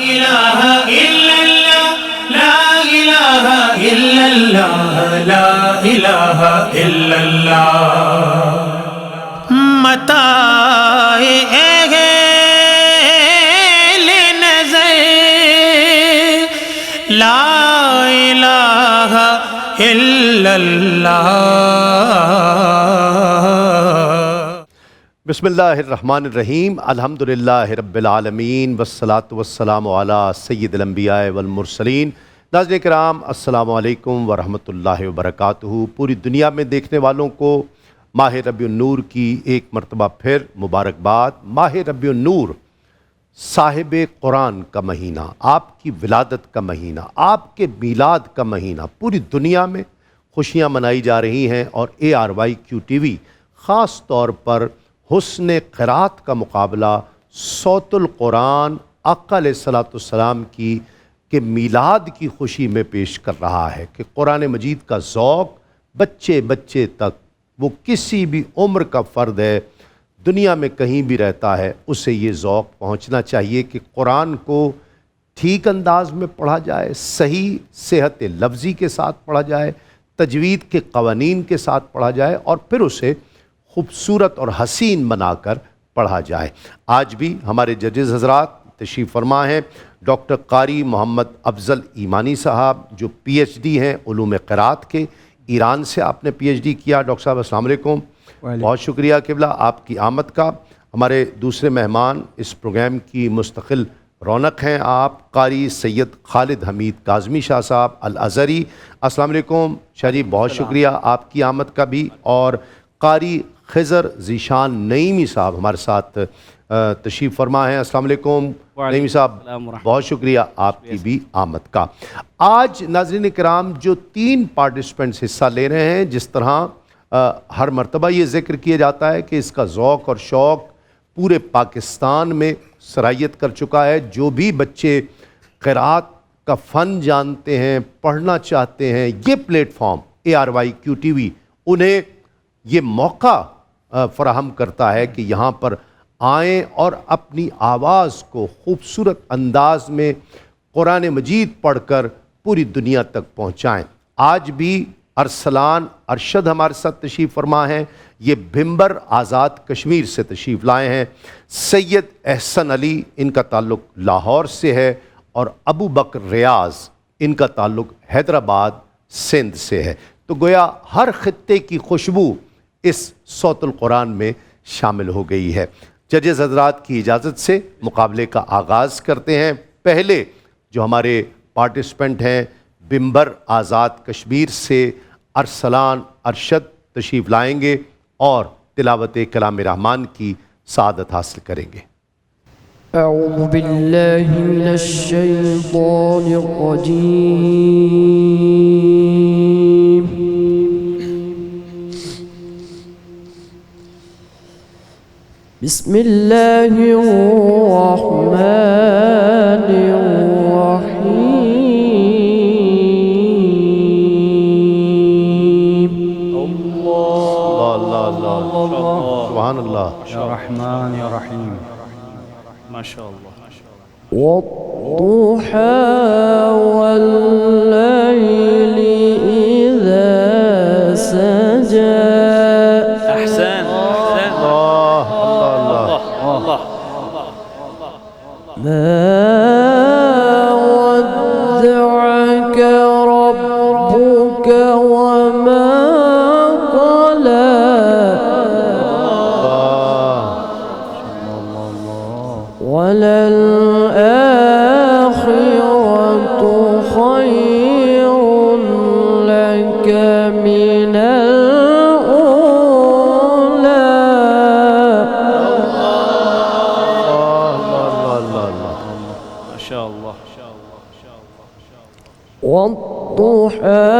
إله إلا الله لا إله إلا الله لا إله إلا الله متاع اہل نظر لا إله إلا الله بسم اللہ الرحمن الرحیم الحمدللہ رب العالمین والصلاة والسلام علی سید الانبیاء والمرسلین۔ ناظرین کرام السلام علیکم ورحمۃ اللہ وبرکاتہ۔ پوری دنیا میں دیکھنے والوں کو ماہ ربیع النور کی ایک مرتبہ پھر مبارکباد۔ ماہ ربیع النور صاحب قرآن کا مہینہ، آپ کی ولادت کا مہینہ، آپ کے میلاد کا مہینہ، پوری دنیا میں خوشیاں منائی جا رہی ہیں، اور ARYQ TV خاص طور پر حسن قرات کا مقابلہ صوت القرآن آقا علیہ السلام کی کہ میلاد کی خوشی میں پیش کر رہا ہے کہ قرآن مجید کا ذوق بچے بچے تک، وہ کسی بھی عمر کا فرد ہے، دنیا میں کہیں بھی رہتا ہے، اسے یہ ذوق پہنچنا چاہیے کہ قرآن کو ٹھیک انداز میں پڑھا جائے، صحیح صحت لفظی کے ساتھ پڑھا جائے، تجوید کے قوانین کے ساتھ پڑھا جائے، اور پھر اسے خوبصورت اور حسین بنا کر پڑھا جائے۔ آج بھی ہمارے ججز حضرات تشریف فرما ہیں ڈاکٹر قاری محمد افضل ایمانی صاحب، جو PhD ہیں علوم قرات کے، ایران سے آپ نے PhD کیا۔ ڈاکٹر صاحب السلام علیکم، بہت شکریہ قبلہ آپ کی آمد کا۔ ہمارے دوسرے مہمان اس پروگرام کی مستقل رونق ہیں آپ قاری سید خالد حمید کاظمی شاہ صاحب الازہری۔ السلام علیکم شاہ جی، بہت شکریہ آپ کی آمد کا بھی۔ اور قاری خضر ذیشان نعیمی صاحب ہمارے ساتھ تشریف فرما ہیں۔ السلام علیکم نعیمی صاحب، بہت شکریہ آپ کی بھی آمد کا۔ آج ناظرین کرام جو 3 پارٹیسپنٹس حصہ لے رہے ہیں، جس طرح ہر مرتبہ یہ ذکر کیا جاتا ہے کہ اس کا ذوق اور شوق پورے پاکستان میں سرایت کر چکا ہے۔ جو بھی بچے قرات کا فن جانتے ہیں، پڑھنا چاہتے ہیں، یہ پلیٹ فارم ARYQ TV انہیں یہ موقع فراہم کرتا ہے کہ یہاں پر آئیں اور اپنی آواز کو خوبصورت انداز میں قرآن مجید پڑھ کر پوری دنیا تک پہنچائیں۔ آج بھی ارسلان ارشد ہمارے ساتھ تشریف فرما ہیں، یہ بھمبر آزاد کشمیر سے تشریف لائے ہیں۔ سید احسن علی ان کا تعلق لاہور سے ہے، اور ابو بکر ریاض ان کا تعلق حیدرآباد سندھ سے ہے۔ تو گویا ہر خطے کی خوشبو اس صوت القرآن میں شامل ہو گئی ہے۔ ججز حضرات کی اجازت سے مقابلے کا آغاز کرتے ہیں۔ پہلے جو ہمارے پارٹیسپنٹ ہیں بھمبر آزاد کشمیر سے ارسلان ارشد تشریف لائیں گے اور تلاوت کلام رحمان کی سعادت حاصل کریں گے۔ اعوذ باللہ من الشیطان الرجیم، بسم اللہ الرحمن الرحیم۔ اللہ سبحان اللہ، یا رحمان یا رحیم، ماشاء اللہ۔ والضحى والليل إذا سجى، احسن ما ودعك ربك وما قلى، وللآخرة خير لك من الأولى، ماشاء اللہ۔ والضحى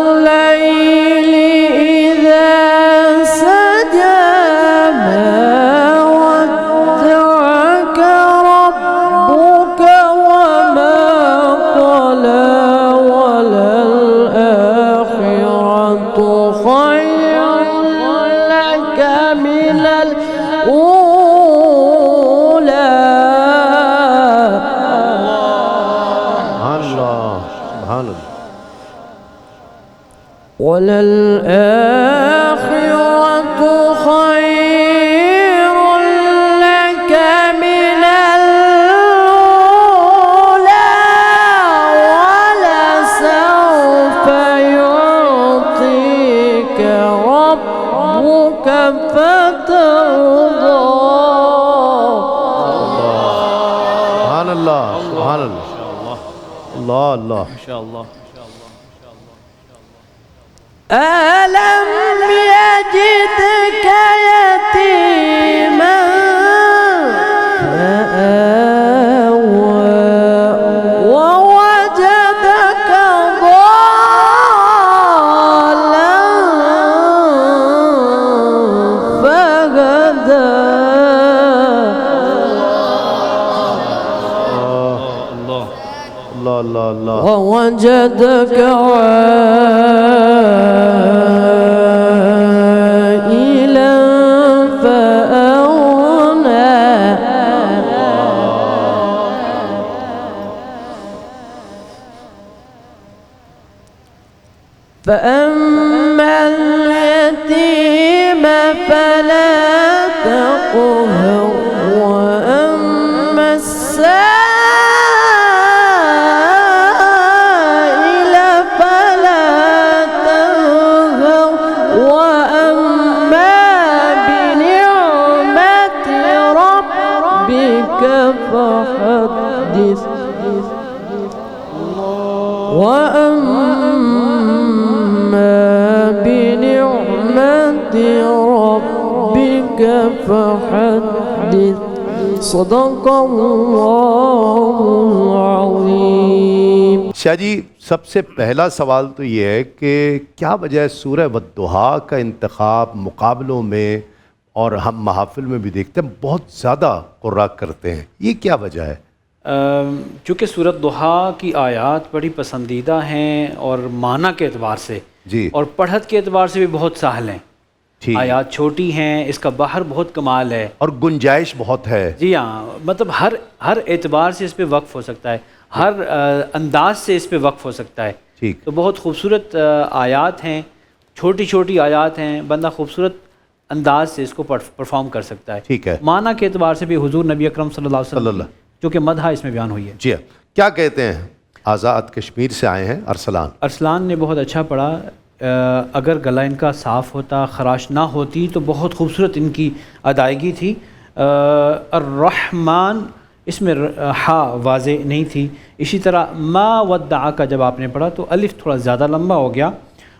والليل إذا سجى، ما ودعك ربك وما قلى، وللآخرة خير لك من الأولى، وللآخرة خير لك من الأولى ولسوف يعطيك ربك فترضى. سبحان اللہ، سبحان اللہ، اللہ اللہ. ماشاءاللہ. ألم يجدك يتيما فآوى ووجدك ضالا فهدى. اللہ. اللہ اللہ اللہ. ووجدك عائلا فأغنى. فأما اليتيم فلا تقهر وأما السائل فلا تنهر وأما بنعمة ربك فحدث. وأما بنعمة ربك فحدث. صدق الله العظيم. شاہ جی، سب سے پہلا سوال تو یہ ہے کہ کیا وجہ ہے سورہ والضحیٰ کا انتخاب مقابلوں میں اور ہم محافل میں بھی دیکھتے ہیں بہت زیادہ قراء کرتے ہیں، یہ کیا وجہ ہے؟ چونکہ سورۃ ضحیٰ کی آیات بڑی پسندیدہ ہیں اور معنی کے اعتبار سے جی. اور پڑھت کے اعتبار سے بھی بہت سہل ہیں. ٹھیک. آیات چھوٹی ہیں، اس کا بحر بہت کمال ہے. اور گنجائش بہت ہے. جی ہاں، مطلب ہر اعتبار سے اس پہ وقف ہو سکتا ہے، ہر انداز سے اس پہ وقف ہو سکتا ہے. ٹھیک. تو بہت خوبصورت آیات ہیں، چھوٹی چھوٹی آیات ہیں، بندہ خوبصورت انداز سے اس کو پرفارم کر سکتا ہے. ٹھیک ہے. معنی کے اعتبار سے بھی حضور نبی اکرم صلی اللہ علیہ وسلم جو کہ مدح اس میں بیان ہوئی ہے. جی ہاں. کیا کہتے ہیں؟ آزاد کشمیر سے آئے ہیں ارسلان. ارسلان نے بہت اچھا پڑھا. اگر گلا ان کا صاف ہوتا، خراش نہ ہوتی تو بہت خوبصورت ان کی ادائیگی تھی. الرحمن اس میں ہا واضح نہیں تھی. اسی طرح ما ودعا کا جب آپ نے پڑھا تو الف تھوڑا زیادہ لمبا ہو گیا.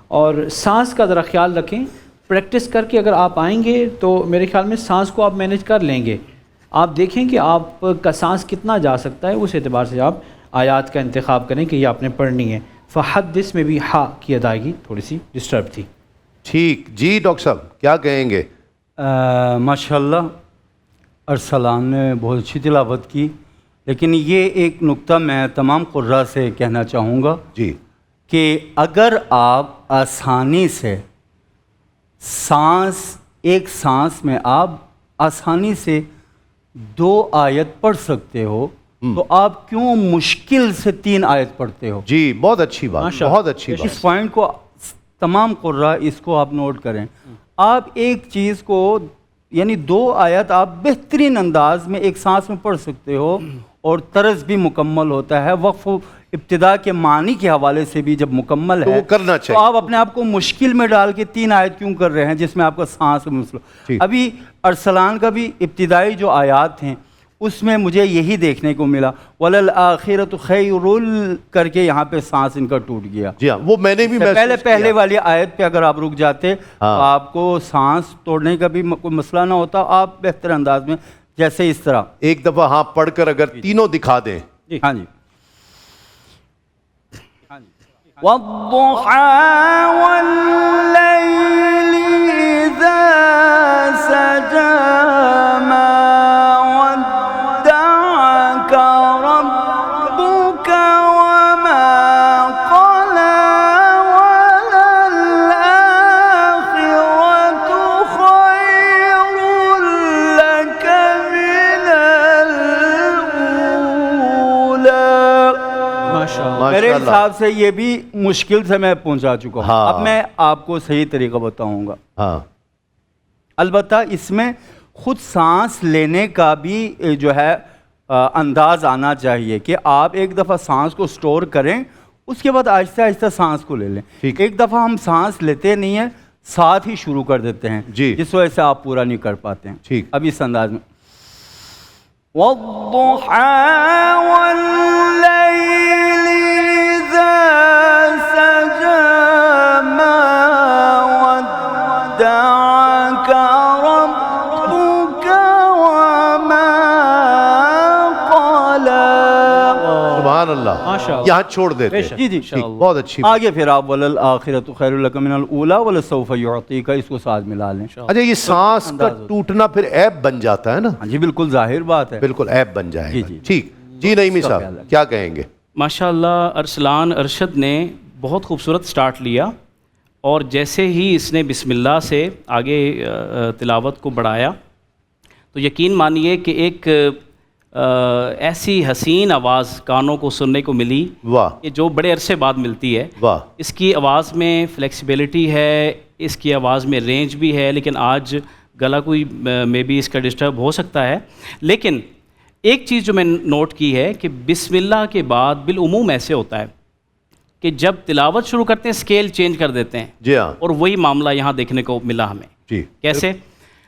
اور سانس کا ذرا خیال رکھیں، پریکٹس کر کے اگر آپ آئیں گے تو میرے خیال میں سانس کو آپ مینیج کر لیں گے. آپ دیکھیں کہ آپ کا سانس کتنا جا سکتا ہے، اس اعتبار سے آپ آیات کا انتخاب کریں کہ یہ آپ نے پڑھنی ہے. فحدث میں بھی ہا کی ادائیگی تھوڑی سی ڈسٹرب تھی. ٹھیک. جی ڈاکٹر صاحب کیا کہیں گے؟ ماشاءاللہ ارسلان نے بہت اچھی تلاوت کی، لیکن یہ ایک نقطہ میں تمام قراء سے کہنا چاہوں گا جی کہ اگر آپ آسانی سے ایک سانس میں آپ آسانی سے 2 آیت پڑھ سکتے ہو تو آپ کیوں مشکل سے 3 آیت پڑھتے ہو؟ جی بہت اچھی بات، بہت اچھی بات. اس پوائنٹ کو تمام قراء اس کو آپ نوٹ کریں. آپ ایک چیز کو یعنی 2 آیت آپ بہترین انداز میں ایک سانس میں پڑھ سکتے ہو اور طرز بھی مکمل ہوتا ہے. وقف ابتدا کے معنی کے حوالے سے بھی جب مکمل ہے وہ کرنا چاہیے. تو آپ اپنے آپ کو مشکل میں ڈال کے 3 آیت کیوں کر رہے ہیں جس میں آپ کا سانس مسئلہ. ابھی ارسلان کا بھی ابتدائی جو آیات ہیں اس میں مجھے یہی دیکھنے کو ملا، وَلَلْآخِرَةُ خَيْرٌ کر کے یہاں پہ سانس ان کا ٹوٹ گیا. جی ہاں وہ میں نے بھی پہلے والی آیت پہ اگر آپ رک جاتے تو آپ کو سانس توڑنے کا بھی کوئی مسئلہ نہ ہوتا. آپ بہتر انداز میں جیسے اس طرح ایک دفعہ ہاں پڑھ کر اگر تینوں دکھا دیں. ہاں جی. وَالضُّحَى وَاللَّيْلِ إِذَا سَجَى مَا وَدَّعَكَ رَبُّكَ وَمَا قَلَى وَلَلْآخِرَةُ خَيْرٌ لَكَ مِنَ الْأُولَى. ماشاءاللہ۔ میرے ماشاءاللہ۔ حساب سے یہ بھی مشکل سے میں پہنچا چکا ہوں۔ ہاں۔ اب میں آپ کو صحیح طریقہ بتاؤں گا۔ ہاں البتہ اس میں خود سانس لینے کا بھی جو ہے انداز آنا چاہیے کہ آپ ایک دفعہ سانس کو سٹور کریں، اس کے بعد آہستہ آہستہ سانس کو لے لیں۔ ٹھیک۔ ایک دفعہ ہم سانس لیتے نہیں ہیں، ساتھ ہی شروع کر دیتے ہیں، جی۔ جس وجہ سے آپ پورا نہیں کر پاتے ہیں۔ ٹھیک۔ اب اس انداز میں وَالضُّحَىٰ وَاللَّيْلِ إِذَا سَجَىٰ مَا وَدَّعَكَ رَبُّكَ وَمَا قَلَىٰ۔ سبحان اللہ، ماشاءاللہ۔ یہاں چھوڑ دیتے ہیں۔ جی جی ٹھیک، بہت اچھی۔ آگے پھر آپ وَلَلْآخِرَةُ خَيْرٌ لَكَ مِنَ الْأُولَىٰ وَلَسَوْفَ يُعْطِيكَ، اس کو ساتھ ملا لیں۔ اچھا یہ سانس کا ٹوٹنا پھر عیب بن جاتا ہے نا؟ ہاں جی بالکل ظاہر بات ہے۔ بالکل عیب بن جائے جی گا۔ جی۔ ٹھیک جی، نعیمی صاحب کیا کہیں گے؟ ماشاءاللہ ارسلان ارشد نے بہت خوبصورت سٹارٹ لیا، اور جیسے ہی اس نے بسم اللہ سے آگے تلاوت کو بڑھایا تو یقین مانیے کہ ایک ایسی حسین آواز کانوں کو سننے کو ملی واہ کہ جو بڑے عرصے بعد ملتی ہے۔ واہ، اس کی آواز میں فلیکسیبلٹی ہے، اس کی آواز میں رینج بھی ہے، لیکن آج گلا کوئی مے بی اس کا ڈسٹرب ہو سکتا ہے۔ لیکن ایک چیز جو میں نوٹ کی ہے کہ بسم اللہ کے بعد بالعموم ایسے ہوتا ہے کہ جب تلاوت شروع کرتے ہیں اسکیل چینج کر دیتے ہیں، جی ہاں اور وہی معاملہ یہاں دیکھنے کو ملا ہمیں۔ جی، کیسے؟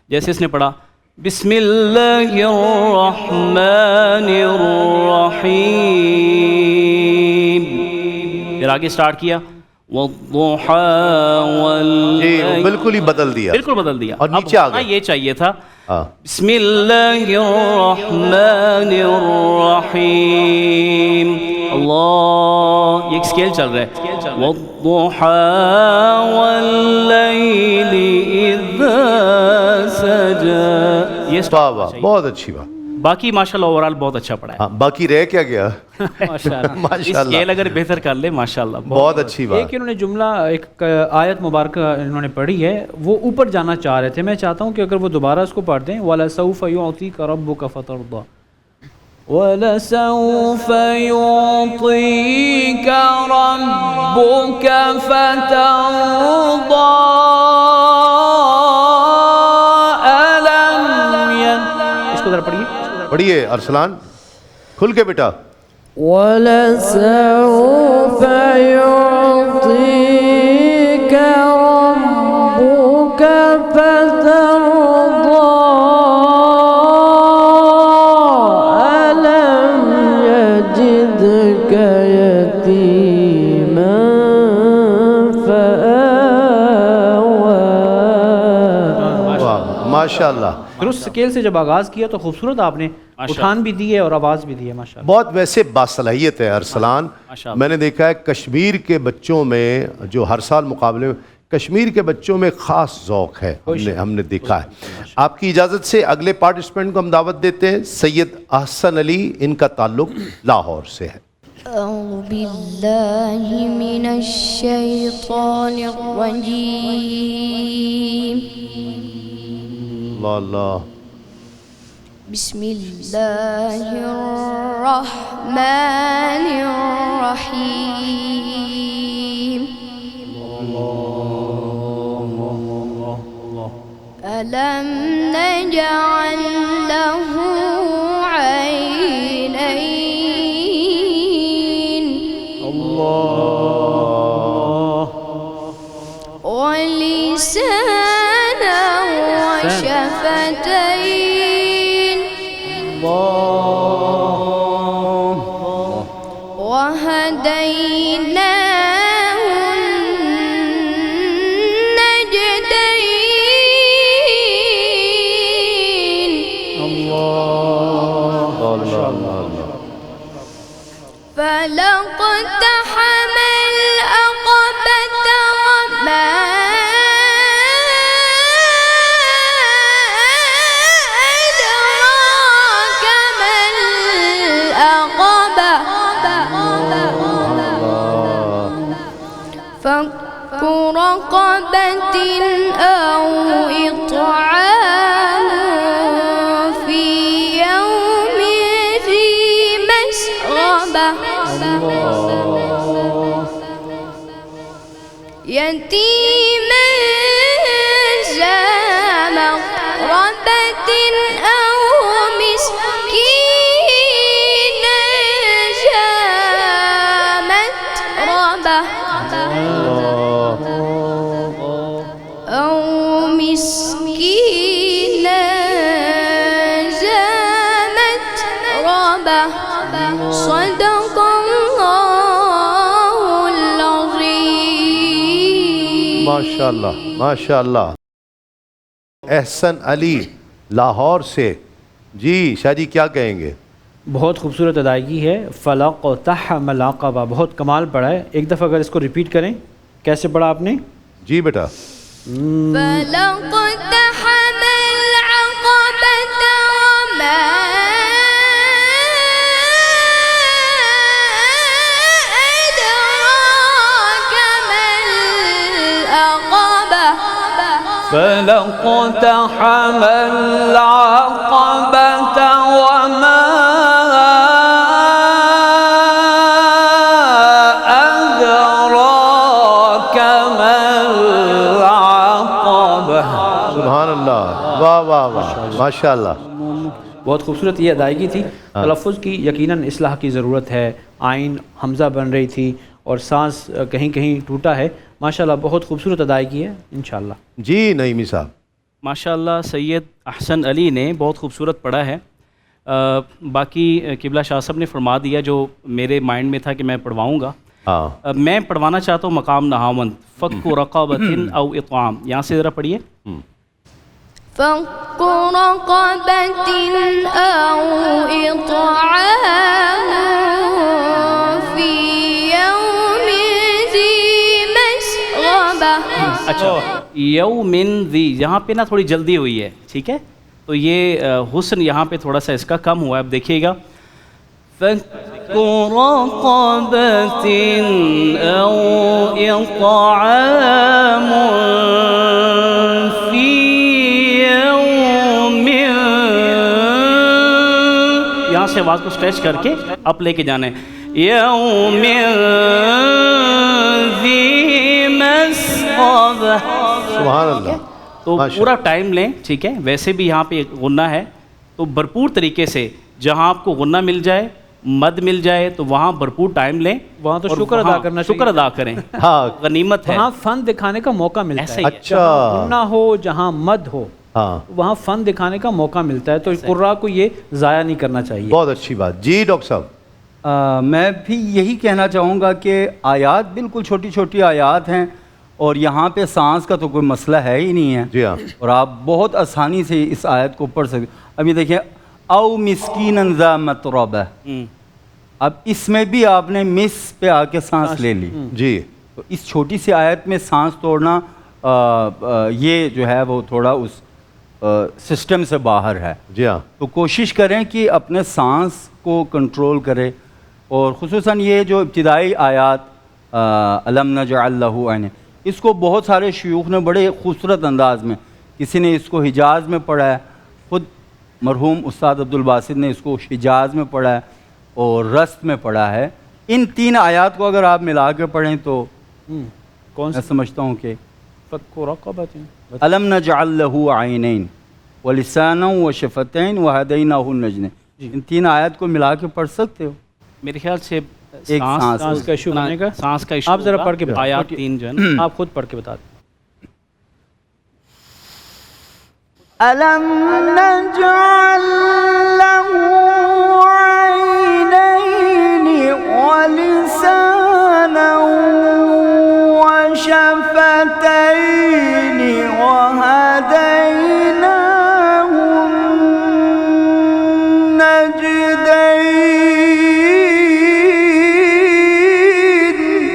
جیسے اس نے پڑھا بسم اللہ الرحمن الرحیم، پھر آگے سٹارٹ کیا والضحى جی واللیل، بالکل ہی بدل دیا، بالکل بدل دیا۔ اور نیچے اب آ گئے۔ یہ چاہیے تھا ہاں بسم اللہ الرحمن الرحیم، اللہ، یہ ایک سکیل چل رہا ہے، والضحى واللیل اذا سجى، یہ واہ واہ، بہت اچھی بات۔ باقی ماشاءاللہ اوورال بہت اچھا پڑھا ہے۔ ہاں باقی رہ کیا گیا؟ ماشاءاللہ ماشاءاللہ، اسکیل اگر بہتر کر لے ماشاءاللہ بہت اچھی بات۔ ایک انہوں نے جملہ، ایک آیت مبارکہ انہوں نے پڑھی ہے، وہ اوپر جانا چاہ رہے تھے۔ میں چاہتا ہوں کہ اگر وہ دوبارہ اس کو پڑھ دیں، وَلَسَوْفَ يُعْطِيكَ رَبُّكَ فَتَرْضَىٰ، وَلَسَوْفَ يُعْطِيكَ رَبُّكَ فَتَرْضَىٰ، اس کو ذرا پڑھیے۔ پڑھیے ارسلان کھل کے بیٹا۔ وَلَسَوْفَ يُعْطِيكَ رَبُّكَ فَتَرْضَىٰ، أَلَمْ يَجِدْكَ يَتِيمًا فَآوَىٰ۔ واہ ماشاءاللہ، درست سکیل سے جب آغاز کیا تو خوبصورت آپ نے اٹھان بھی دی ہے اور آواز بھی دی ہے، ماشاءاللہ۔ بہت ویسے باصلاحیت ہے ارسلان۔ ماشاءاللہ۔ میں نے دیکھا ہے کشمیر کے بچوں میں، جو ہر سال مقابلے میں کشمیر کے بچوں میں خاص ذوق ہے، ہم نے دیکھا ہے۔ آپ کی اجازت سے اگلے پارٹیسپینٹ کو ہم دعوت دیتے ہیں، سید احسن علی، ان کا تعلق لاہور سے ہے۔ أعوذ بالله من الشيطان الرجيم، اللہ اللہ، بسم الله الرحمن الرحيم، ألم نجعل له عينين ولسانا وشفتين وهديناه النجدين فلاقتحم العقبة وما أدراك ما العقبة، فك رقبة أو إطعام في يوم ذي مسغبة يتيما ذا مقربة أو مسكينا ذا متربة أو مسكينا ذا متربة صدق الله العظيم. ماشاء اللہ ماشاء اللہ. احسن علی لاہور سے، جی شاہ جی کیا کہیں گے؟ بہت خوبصورت ادائیگی ہے. فلقتحم العقبہ، بہت کمال پڑھا ہے. ایک دفعہ اگر اس کو ریپیٹ کریں. کیسے پڑھا آپ نے؟ جی بیٹا. فلقتحم العقبة وما أدراك ما العقبة فلقتحم العقبة وما أدراك ما العقبة. سبحان اللہ، واہ واہ واہ، ماشاء اللہ. بہت خوبصورت یہ ادائیگی تھی. تلفظ کی یقیناً اصلاح کی ضرورت ہے. آئین حمزہ بن رہی تھی اور سانس کہیں کہیں ٹوٹا ہے. ماشاءاللہ بہت خوبصورت ادائیگی ہے انشاءاللہ. جی نعیمی صاحب. ماشاءاللہ سید احسن علی نے بہت خوبصورت پڑھا ہے. باقی قبلہ شاہ صاحب نے فرما دیا جو میرے مائنڈ میں تھا کہ میں پڑھواؤں گا. ہاں میں پڑھوانا چاہتا ہوں مقام نہاوند. فک رقبۃ او اطعام، یہاں سے ذرا پڑھیے. فك رقبة أو إطعام في يوم ذي مسغبة. اچھا یوم ذی، یہاں پہ نا تھوڑی جلدی ہوئی ہے، ٹھیک ہے؟ تو یہ حسن یہاں پہ تھوڑا سا اس کا کم ہوا ہے. اب دیکھیے گا. فَكُّ رَقَبَةٍ أَوْ إِطْعَامٌ فِي يَوْمٍ، یہاں سے آواز کو اسٹریچ کر کے اپ لے کے جانا ہے. يَوْمٍ ذِي مسغبة. سبحان اللہ. تو پورا ٹائم لیں، ٹھیک ہے؟ ویسے بھی یہاں پہ غنہ ہے تو بھرپور طریقے سے جہاں آپ کو غنہ مل جائے، مد مل جائے تو وہاں بھرپور ٹائم لیں. وہاں تو اور شکر ادا کرنا چاہیے. شکر ادا کریں، ہاں غنیمت ہے. وہاں فن دکھانے کا موقع ملتا ایسا ہے. ہی ہے. اچھا جہاں نہ ہو جہاں مد ہو ہاں وہاں فن دکھانے کا موقع ملتا ہے. تو قراء کو یہ ضائع نہیں کرنا چاہیے. بہت اچھی بات. جی ڈاکٹر صاحب. میں بھی یہی کہنا چاہوں گا کہ آیات بالکل چھوٹی چھوٹی آیات ہیں اور یہاں پہ سانس کا تو کوئی مسئلہ ہے ہی نہیں ہے. جی ہاں. اور آپ بہت آسانی سے اس آیت کو پڑھ سکتے. ابھی دیکھیں او مسکینا ذا متربہ، اب اس میں بھی آپ نے مس پہ آ کے سانس لے لی. جی تو اس چھوٹی سی آیت میں سانس توڑنا یہ جو ہے وہ تھوڑا اس سسٹم سے باہر ہے. جی ہاں. تو کوشش کریں کہ اپنے سانس کو کنٹرول کرے. اور خصوصاً یہ جو ابتدائی آیات الم نجعل لہ عین، اس کو بہت سارے شیوخ نے بڑے خوبصورت انداز میں، کسی نے اس کو حجاز میں پڑھا ہے، خود مرحوم استاد عبدالباسط نے اس کو حجاز میں پڑھا ہے اور رست میں پڑھا ہے. ان تین آیات کو اگر آپ ملا کے پڑھیں تو کون میں سمجھتا ہوں کہ فک رقبۃ الم نجعل لہ عینین ولسانا وشفتین وہدیناہ النجدین، ان تین آیات کو ملا کے پڑھ سکتے ہو. میرے خیال سے ایک سانس کا ایشو بنے گا. سانس کا ایشو آپ ذرا پڑھ کے بتائیں. آیات 3 جو ہے نا. آپ خود پڑھ کے بتا دیں. الم نجعل لہ عینین ولسانا وشفتین وہدیناہ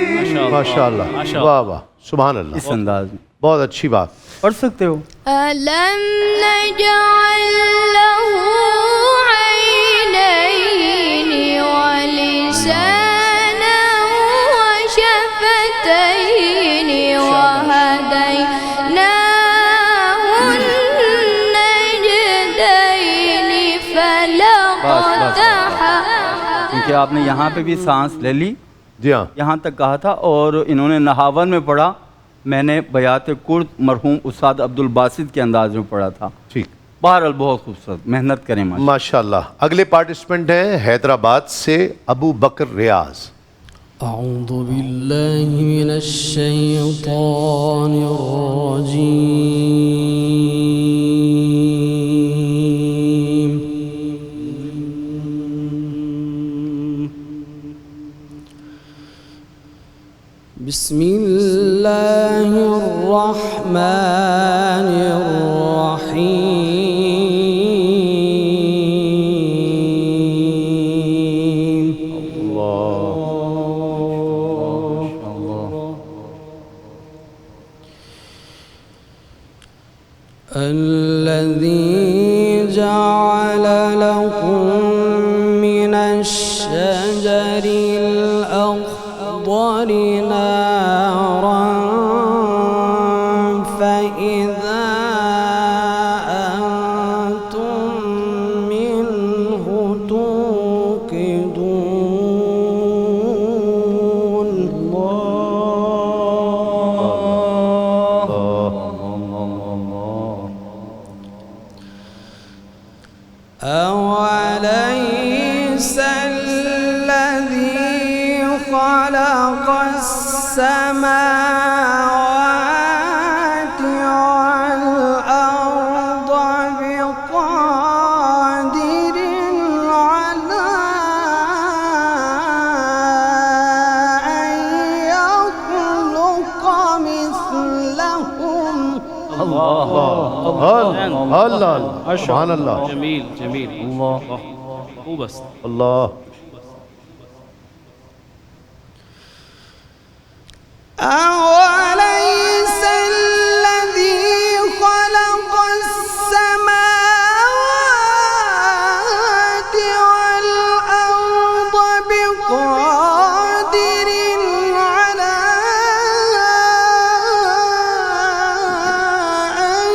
النجدین. ماشاء اللہ. واہ واہ سبحان اللہ. اس انداز میں بہت اچھی بات. پڑھ سکتے ہو. ألم نجعل له عينين ولسانا وشفتين وهديناه النجدين فلقتحم کیونکہ آپ نے یہاں پہ بھی سانس لے لی، جی ہاں، یہاں تک کہا تھا، اور انہوں نے نہاون میں پڑھا، میں نے بیات کرد مرحوم استاد عبدالباسط کے انداز میں پڑھا تھا. ٹھیک، بہرحال بہت خوبصورت، محنت کریں ماشاءاللہ. ماشاءاللہ. اگلے پارٹیسپنٹ ہیں حیدرآباد سے ابو بکر ریاض. أعوذ بالله من الشيطان الرجيم. بسم الله الرحمن الرحيم. الذي جعل لكم من الشجر الأخضر نارا فإذا أنتم منه توقدون. أوليس الذي خلق السماوات والأرض بقادر على أن يخلق مثلهم؟ اللہ، سبحان اللہ، جمیل جمیل، اللہ خوب است. اللہ. أوليس الذي خلق السماوات والأرض بقادر على أن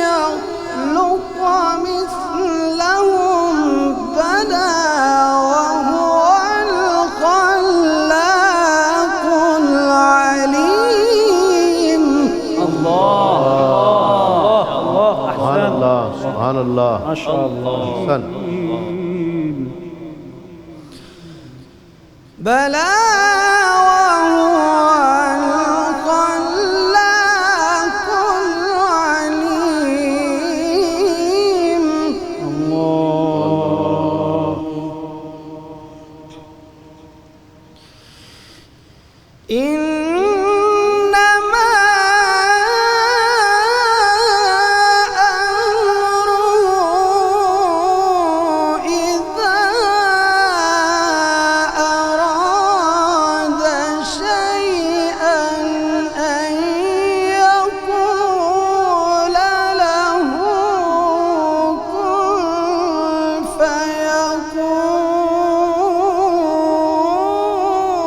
يخلق مثلهم؟ بلى وهو الخلاق العليم. سبحان اللہ، سبحان اللہ، احسن. بلى وهو الخلاق العليم. إنما أمره إذا أراد شيئا أن يقول له كن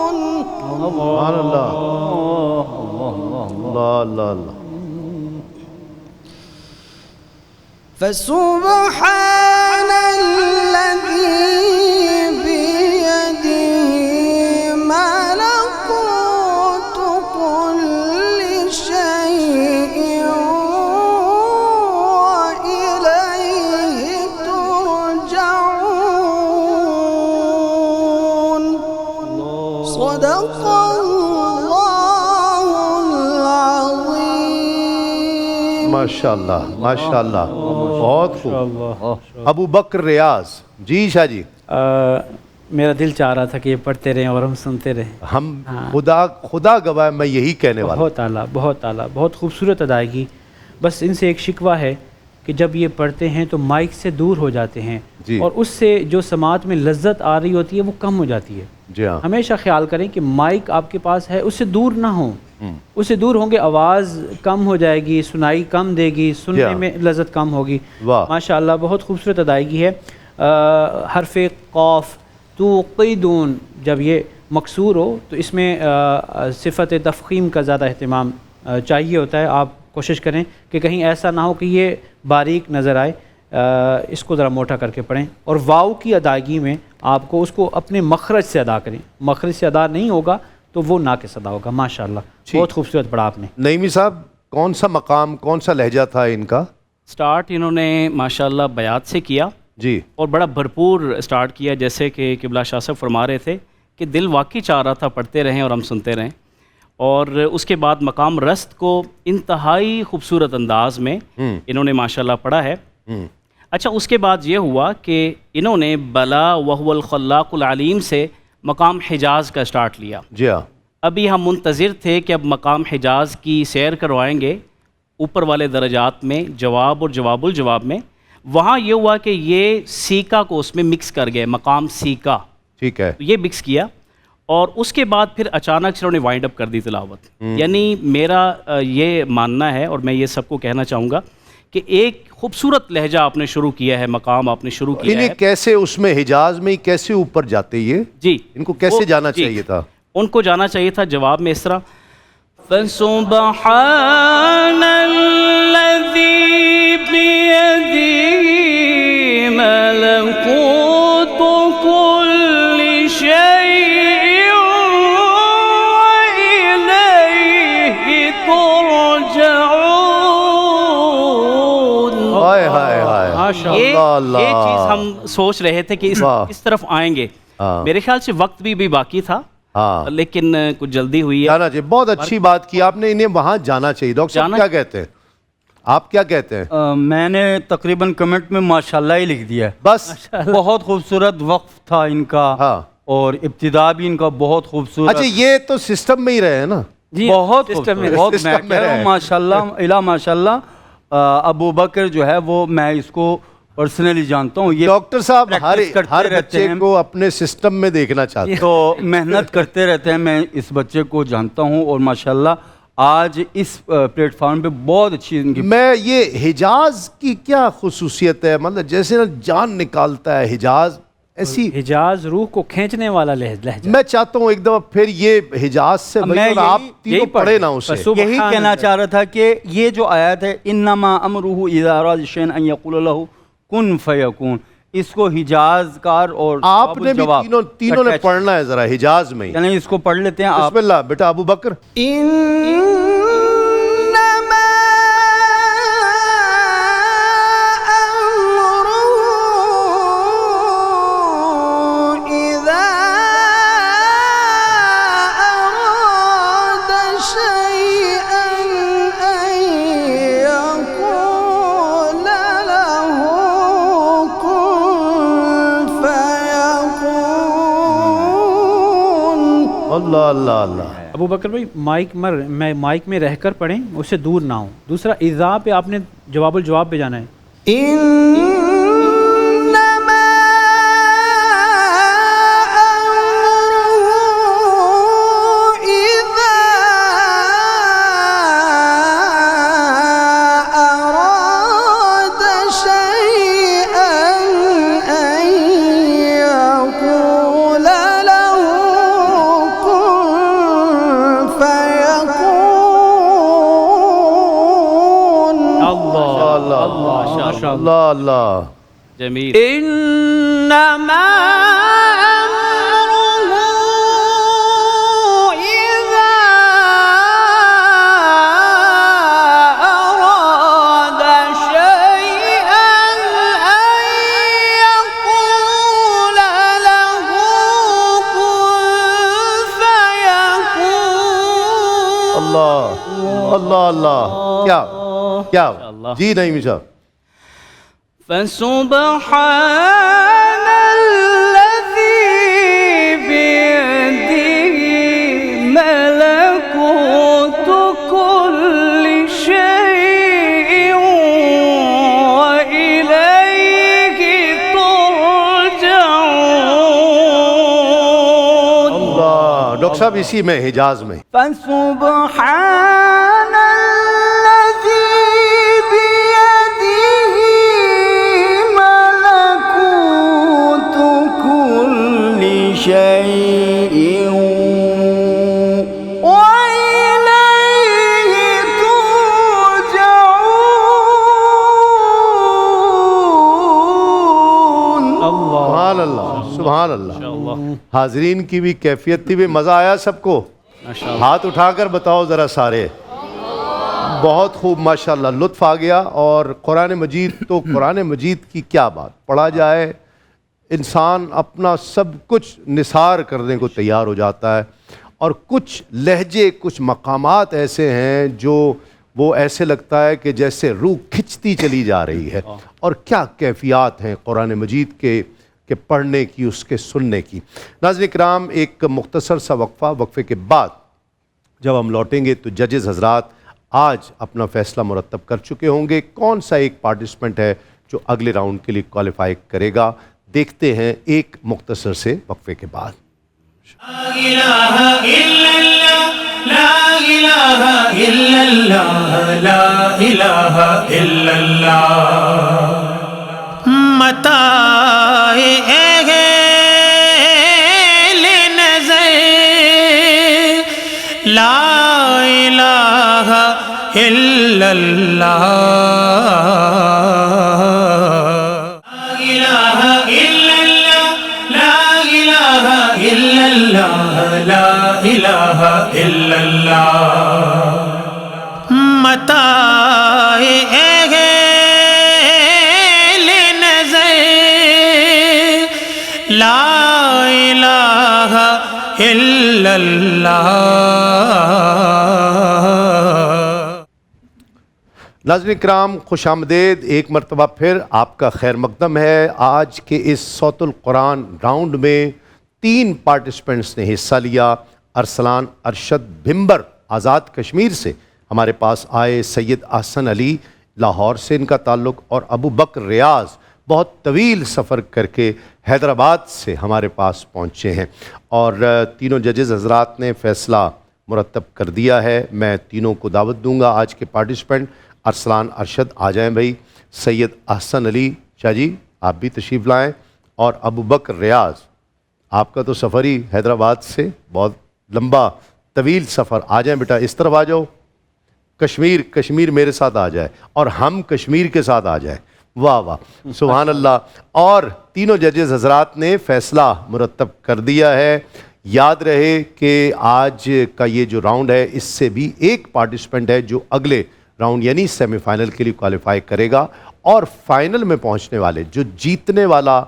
فيكون. سبحان اللہ، اللہ اللہ اللہ. فسبحان الذي بيده ملكوت كل شيء وإليه ترجعون. صدق الله العظيم. ماشاءاللہ، ماشاءاللہ، بہت خوب. ابو بکر ریاض. جی شاہ جی، میرا دل چاہ رہا تھا کہ یہ پڑھتے رہیں اور ہم سنتے رہیں. ہم خدا گواہ میں یہی کہنے والا. بہت اعلیٰ، بہت اعلیٰ، بہت خوبصورت ادائیگی. بس ان سے ایک شکوہ ہے کہ جب یہ پڑھتے ہیں تو مائک سے دور ہو جاتے ہیں جی. اور اس سے جو سماعت میں لذت آ رہی ہوتی ہے وہ کم ہو جاتی ہے. جی ہاں، ہمیشہ خیال کریں کہ مائک آپ کے پاس ہے، اس سے دور نہ ہوں. اس سے دور ہوں گے آواز کم ہو جائے گی، سنائی کم دے گی، سننے میں لذت کم ہوگی. واہ، ماشاءاللہ بہت خوبصورت ادائیگی ہے. حرف قاف توقیدون جب یہ مکسور ہو تو اس میں صفت تفخیم کا زیادہ اہتمام چاہیے ہوتا ہے. آپ کوشش کریں کہ کہیں ایسا نہ ہو کہ یہ باریک نظر آئے. اس کو ذرا موٹا کر کے پڑھیں، اور واو کی ادائیگی میں آپ کو اس کو اپنے مخرج سے ادا کریں، مخرج سے ادا نہیں ہوگا تو وہ ناقص ادا ہوگا. ماشاءاللہ بہت خوبصورت پڑھا آپ نے. نعیمی صاحب کون سا مقام کون سا لہجہ تھا ان کا؟ سٹارٹ انہوں نے ماشاءاللہ بیات سے کیا جی، اور بڑا بھرپور سٹارٹ کیا، جیسے کہ قبلہ شاہ صاحب فرما رہے تھے کہ دل واقعی چاہ رہا تھا پڑھتے رہیں اور ہم سنتے رہیں. اور اس کے بعد مقام رست کو انتہائی خوبصورت انداز میں انہوں نے ماشاءاللہ پڑھا ہے. اچھا، اس کے بعد یہ ہوا کہ انہوں نے بلا وہو الخلاق العلیم سے مقام حجاز کا سٹارٹ لیا. جی ہاں. ابھی ہم منتظر تھے کہ اب مقام حجاز کی سیر کروائیں گے اوپر والے درجات میں، جواب اور جواب الجواب میں. وہاں یہ ہوا کہ یہ سیکا کو اس میں مکس کر گئے، مقام سیکا، ٹھیک ہے. یہ مکس کیا، اور اس کے بعد پھر اچانک سے انہوں نے وائنڈ اپ کر دی تلاوت. یعنی میرا یہ ماننا ہے اور میں یہ سب کو کہنا چاہوں گا کہ ایک خوبصورت لہجہ آپ نے شروع کیا ہے، مقام آپ نے شروع کیا ہے. کیسے اس میں حجاز میں کیسے اوپر جاتے یہ؟ جی، ان کو کیسے جانا جی، چاہیے تھا؟ ان کو جانا چاہیے تھا جواب میں اس طرح، فَسُبْحَانَ الَّذِي بِيَدِهِ مَلَكُوتُ كُلِّ شَيْءٍ وَإِلَيْهِ تُرْجَعُونَ. ہائے ہائے ہائے، یہ چیز ہم سوچ رہے تھے کہ اس طرف آئیں گے. میرے خیال سے وقت بھی باقی تھا، لیکن کچھ جلدی ہوئی ہے. جانا چاہیے. بہت اچھی بات کی آپ نے، انہیں وہاں جانا چاہیے. ڈاکٹر صاحب کیا کہتے ہیں؟ آپ کیا کہتے ہیں؟ میں نے تقریباً کمنٹ میں ماشاءاللہ ہی لکھ دیا ہے. بس بہت خوبصورت وقف تھا ان کا، اور ابتدا بھی ان کا بہت خوبصورت. اچھا، یہ تو سسٹم میں ہی رہے ہیں نا؟ جی، بہت سسٹم میں بہت میں کہہ رہا ہوں ماشاءاللہ الا ماشاءاللہ. ابو بکر جو ہے وہ میں اس کو پرسنلی جانتا ہوں. یہ ڈاکٹر صاحب ہر بچے ہیں کو اپنے سسٹم میں دیکھنا چاہتے ہیں، تو محنت کرتے رہتے ہیں. میں اس بچے کو جانتا ہوں، اور ماشاءاللہ آج اس پلیٹ فارم پہ بہت اچھی ان کی. میں یہ حجاز کی کیا خصوصیت ہے؟ مطلب جیسے نا جان نکالتا ہے حجاز، ایسی حجاز روح کو کھینچنے والا لہجہ. میں چاہتا ہوں ایک دفعہ پھر یہ حجاز سے آپ تینوں پڑھے نا اسے. یہی کہنا چاہ رہا تھا کہ یہ جو آیت ہے انما امرہ اذا اراد شیئا ان یقول له کن فیکون، اس کو حجاز کار اور آپ نے بھی تینوں نے پڑھنا ہے ذرا حجاز میں. یعنی اس کو پڑھ لیتے ہیں آپ. بسم اللہ بیٹا ابو بکر. إنما أمره إذا أراد شيئا أن يقول له كن فيكون. اللہ اللہ اللہ. ابو بکر بھائی مائک میں رہ کر پڑھیں، اس سے دور نہ ہوں. دوسرا اذا پہ آپ نے جواب الجواب پہ جانا ہے. إنما أمره إذا أراد شيئا أن يقول له كن فيكون. اللہ اللہ. جمیل. إنما أمره إذا أراد شيئا أن يقول له كن فيكون. اللہ اللہ اللہ. کیا جی نہیں صاحب. فسبحان الذي بيده ملكوت كل شيء وإليه ترجعون. اللہ. ڈاکٹر صاحب اسی میں حجاز میں فسبحان الذي بيده ملكوت كل شيء وإليه ترجعون. حاضرین کی بھی کیفیت تھی بھی مزہ آیا سب کو؟ ہاتھ اٹھا کر بتاؤ ذرا سارے. بہت خوب ماشاءاللہ لطف آ گیا. اور قرآن مجید تو قرآن مجید کی کیا بات, پڑھا جائے انسان اپنا سب کچھ نثار کرنے کو تیار ہو جاتا ہے. اور کچھ لہجے کچھ مقامات ایسے ہیں جو وہ ایسے لگتا ہے کہ جیسے روح کھنچتی چلی جا رہی ہے. اور کیا کیفیات ہیں قرآن مجید کے پڑھنے کی, اس کے سننے کی. ناظرین کرام ایک مختصر سا وقفے کے بعد جب ہم لوٹیں گے تو ججز حضرات آج اپنا فیصلہ مرتب کر چکے ہوں گے کون سا ایک پارٹیسپنٹ ہے جو اگلے راؤنڈ کے لیے کوالیفائی کرے گا. دیکھتے ہیں ایک مختصر سے وقفے کے بعد. لا الہ الا اللہ, لا الہ الا اللہ, لا الہ الا اللہ. متاع اہل نظر لا الہ الا اللہ, لا الہ الا اللہ, لا الہ الا اللہ, لا الہ الا اللہ. متاع اہل نظر لا الہ الا اللہ. ناظرین کرام خوش آمدید. ایک مرتبہ پھر آپ کا خیر مقدم ہے. آج کے اس صوت القرآن راؤنڈ میں 3 پارٹیسپنٹس نے حصہ لیا. ارسلان ارشد بھمبر آزاد کشمیر سے ہمارے پاس آئے, سید احسن علی لاہور سے ان کا تعلق, اور ابو بکر ریاض بہت طویل سفر کر کے حیدرآباد سے ہمارے پاس پہنچے ہیں. اور تینوں ججز حضرات نے فیصلہ مرتب کر دیا ہے. میں تینوں کو دعوت دوں گا. آج کے پارٹیسپنٹ ارسلان ارشد آ جائیں بھائی, سید احسن علی شاہ جی آپ بھی تشریف لائیں, اور ابو بکر ریاض آپ کا تو سفر ہی حیدرآباد سے بہت لمبا طویل سفر. آ جائیں بیٹا, اس طرف آ جاؤ. کشمیر میرے ساتھ آ جائے اور ہم کشمیر کے ساتھ آ جائیں. واہ واہ سبحان اللہ. اور تینوں ججز حضرات نے فیصلہ مرتب کر دیا ہے. یاد رہے کہ آج کا یہ جو راؤنڈ ہے اس سے بھی ایک پارٹیسپنٹ ہے جو اگلے راؤنڈ یعنی سیمی فائنل کے لیے کوالیفائی کرے گا, اور فائنل میں پہنچنے والے جو جیتنے والا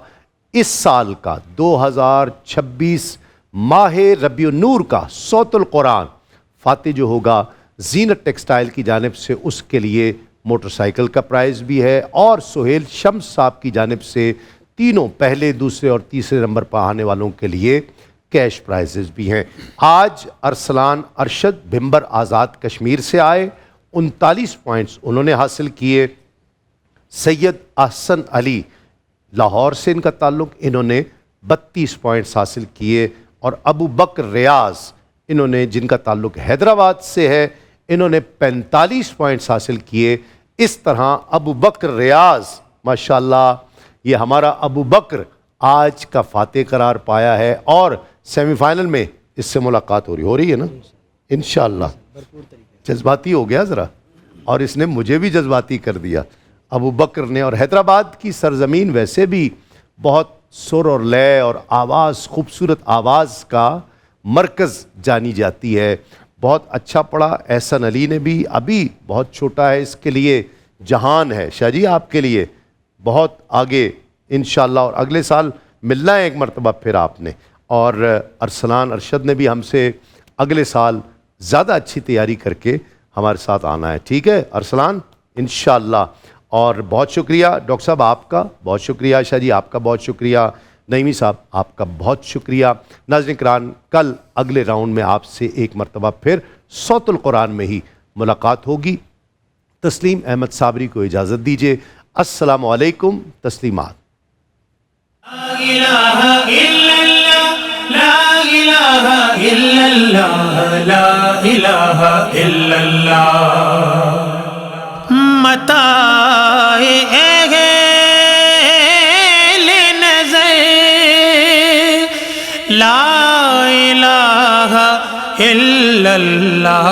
اس سال کا 2026 ماہ ربیع النور کا صوت القرآن فاتح جو ہوگا زینت ٹیکسٹائل کی جانب سے, اس کے لیے موٹر سائیکل کا پرائز بھی ہے, اور سہیل شمس صاحب کی جانب سے تینوں پہلے دوسرے اور تیسرے نمبر پر آنے والوں کے لیے کیش پرائزز بھی ہیں. آج ارسلان ارشد بھمبر آزاد کشمیر سے آئے, 39 پوائنٹس انہوں نے حاصل کیے. سید احسن علی لاہور سے ان کا تعلق, انہوں نے 32 پوائنٹس حاصل کیے. اور ابو بکر ریاض انہوں نے جن کا تعلق حیدرآباد سے ہے, انہوں نے 45 پوائنٹس حاصل کیے. اس طرح ابو بکر ریاض ماشاءاللہ یہ ہمارا ابو بکر آج کا فاتح قرار پایا ہے, اور سیمی فائنل میں اس سے ملاقات ہو رہی ہے نا انشاءاللہ. جذباتی ہو گیا ذرا, اور اس نے مجھے بھی جذباتی کر دیا ابو بکر نے. اور حیدرآباد کی سرزمین ویسے بھی بہت سر اور لے اور آواز, خوبصورت آواز کا مرکز جانی جاتی ہے. بہت اچھا پڑھا. احسن علی نے بھی, ابھی بہت چھوٹا ہے, اس کے لیے جہان ہے. شاہ جی آپ کے لیے بہت آگے انشاءاللہ, اور اگلے سال ملنا ہے ایک مرتبہ پھر آپ نے. اور ارسلان ارشد نے بھی ہم سے اگلے سال زیادہ اچھی تیاری کر کے ہمارے ساتھ آنا ہے. ٹھیک ہے ارسلان انشاءاللہ. اور بہت شکریہ ڈاکٹر صاحب آپ کا, بہت شکریہ شاہ جی آپ کا, بہت شکریہ نعیمی صاحب آپ کا, بہت شکریہ. ناظرین کرام کل اگلے راؤنڈ میں آپ سے ایک مرتبہ پھر صوت القرآن میں ہی ملاقات ہوگی. تسلیم احمد صابری کو اجازت دیجیے. السلام علیکم. تسلیمات. لا الہ الا اللہ, لا الہ الا اللہ, لا الہ الا اللہ. متاع اہل نظر لا الہ الا اللہ.